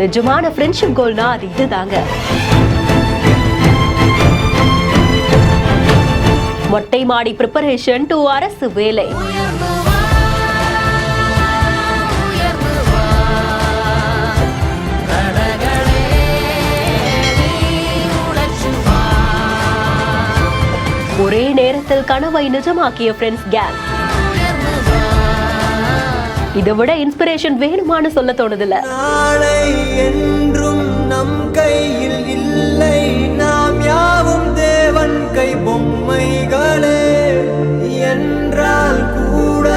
நிஜமான ஃப்ரெண்ட்ஷிப் கோல்னா அது இதுதாங்க. மொட்டை மாடி பிரிப்பரேஷன் டு அரசு வேலை. ஒரே நேரத்தில் கனவை நிஜமாக்கிய ஃப்ரெண்ட்ஸ் கேங். இதை விட இன்ஸ்பிரேஷன் வேணுமான்னு சொல்ல தோணுதில்ல. நாளை என்றும் நம் கையில் இல்லை, நாம் யாவும் தேவன் கை பொம்மைகளே என்றால் கூட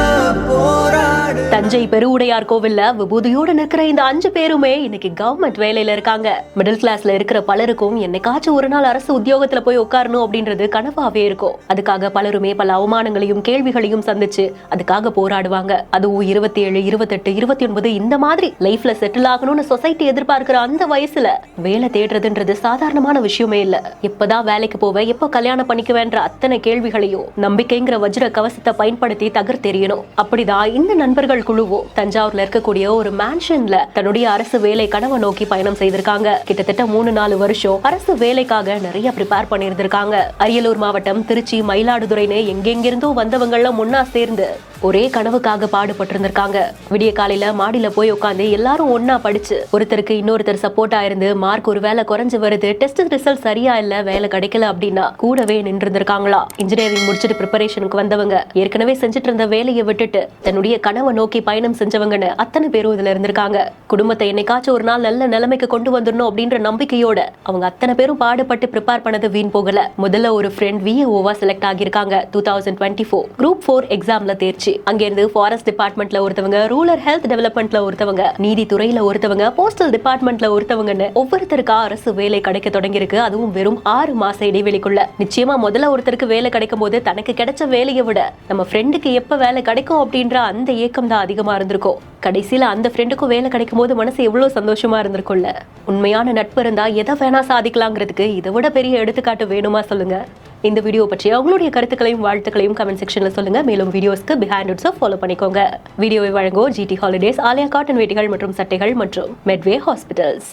போராடு. தஞ்சை பெருவுடையார் கோவில்ல விபூதியோடு நிற்கிற இந்த 5 பேருமே இன்னைக்கு கவர்மெண்ட் வேலையில இருக்காங்க. மிடில் கிளாஸ்ல இருக்கிற பலருக்கும் என்னைக்காச்சும் ஒரு நாள் அரசு உத்தியோகத்துல போய் உட்காரணும் அப்படின்றது கனவாவே இருக்கும். அதுக்காக பலருமே பல அவமானங்களையும் கேள்விகளையும் சந்திச்சு அதுக்காக போராடுவாங்க. அதுவும் 27, 28, 29 இந்த மாதிரி லைஃப்ல செட்டில் ஆகணும்னு சொசைட்டி எதிர்பார்க்கிற அந்த வயசுல வேலை தேடுறதுன்றது சாதாரணமான விஷயமே இல்ல. எப்பதான் வேலைக்கு போவ, எப்ப கல்யாணம் பண்ணிக்குவேன்ற அத்தனை கேள்விகளையும் நம்பிக்கைங்கிற வஜ்ர கவசத்தை பயன்படுத்தி தகர்த்தெறியணும். அப்படிதான் இந்த நண்பர்கள் குழுவோ தஞ்சாவூர்ல இருக்கக்கூடிய ஒரு மேன்ஷன்ல தன்னுடைய அரசு வேலை கனவை நோக்கி பயணம் செய்திருக்காங்க. கிட்டத்தட்ட 3-4 வருஷம் அரசு வேலைக்காக நிறைய ப்ரிப்பேர் பண்ணியிருந்திருக்காங்க. அரியலூர் மாவட்டம், திருச்சி, மயிலாடுதுறைன்னு எங்கெங்கிருந்தோ வந்தவங்க எல்லாம் முன்னா சேர்ந்து ஒரே கனவுக்காக பாடுபட்டு இருந்திருக்காங்க. விடிய காலையில மாடியில போய் உட்காந்து எல்லாரும் ஒன்னா படிச்சு ஒருத்தருக்கு இன்னொருத்தர் சப்போர்ட்டா இருந்து மார்க் ஒரு வேலை குறைஞ்சு வருது, டெஸ்ட் ரிசல்ட் சரியா இல்ல, வேலை கிடைக்கல அப்படின்னா கூடவே நின்று இருந்திருக்காங்களா. இன்ஜினியரிங் முடிச்சுட்டு ப்ரிப்பரேஷனுக்கு வந்தவங்க, ஏற்கனவே செஞ்சுட்டு இருந்த வேலையை விட்டுட்டு தன்னுடைய கனவை நோக்கி பயணம் செஞ்சவங்கன்னு அத்தனை பேரும் இதுல இருந்திருக்காங்க. குடும்பத்தை என்னைக்காச்சும் ஒரு நாள் நல்ல நிலைமைக்கு கொண்டு வந்துடணும் அப்படின்ற நம்பிக்கையோட அவங்க அத்தனை பேரும் பாடுபட்டு ப்ரிப்பேர் பண்ணது வீண் போகல. முதல்ல ஒரு ஃப்ரெண்ட் VAO-வா செலக்ட் ஆகியிருக்காங்க. 2024 Group 4 எக்ஸாம்ல தேர்ச்சி. அங்கிருந்து ஃபாரஸ்ட் டிபார்ட்மெண்ட்ல ஒருத்தவங்க, ரூரல் ஹெல்த் டெவலப்மெண்ட்ல ஒருத்தவங்க, நீதித்துறையில ஒருத்தவங்க, போஸ்டல் டிபார்ட்மெண்ட்ல ஒருத்தவங்கன்னு ஒவ்வொருத்தருக்கா அரசு வேலை கிடைக்க தொடங்கியிருக்கு. அதுவும் வெறும் 6 மாச இடைவெளிக்குள்ள. நிச்சயமா முதல்ல ஒருத்தருக்கு வேலை கிடைக்கும் போது தனக்கு கிடைச்ச வேலையை விட நம்ம ஃப்ரெண்டுக்கு எப்ப வேலை கிடைக்கும் அப்படின்ற அந்த ஏக்கம் தான் அதிகமா இருந்திருக்கும். கடைசியில அந்த ஃப்ரெண்டுக்கும் வேலை கிடைக்கும் போது மனசு எவ்வளவு சந்தோஷமா இருந்திருக்கும்ல. உண்மையான நட்பு இருந்தா எதை வேணா சாதிக்கலாங்கிறதுக்கு இதை விட பெரிய எடுத்துக்காட்டு வேணுமா சொல்லுங்க. இந்த வீடியோ பற்றி உங்களுடைய கருத்துக்களையும் வாழ்த்துக்களையும் கமெண்ட் செக்ஷன்ல சொல்லுங்க. மேலும் வீடியோஸ்க்கு பிஹைண்ட் இட்ஸை ஃபாலோ பண்ணிக்கோங்க. வீடியோவை வழங்குவோர் GT ஹாலிடேஸ், ஆலியா காட்டன் வேட்டிகள் மற்றும் சட்டைகள் மற்றும் மெட்வே ஹாஸ்பிட்டல்ஸ்.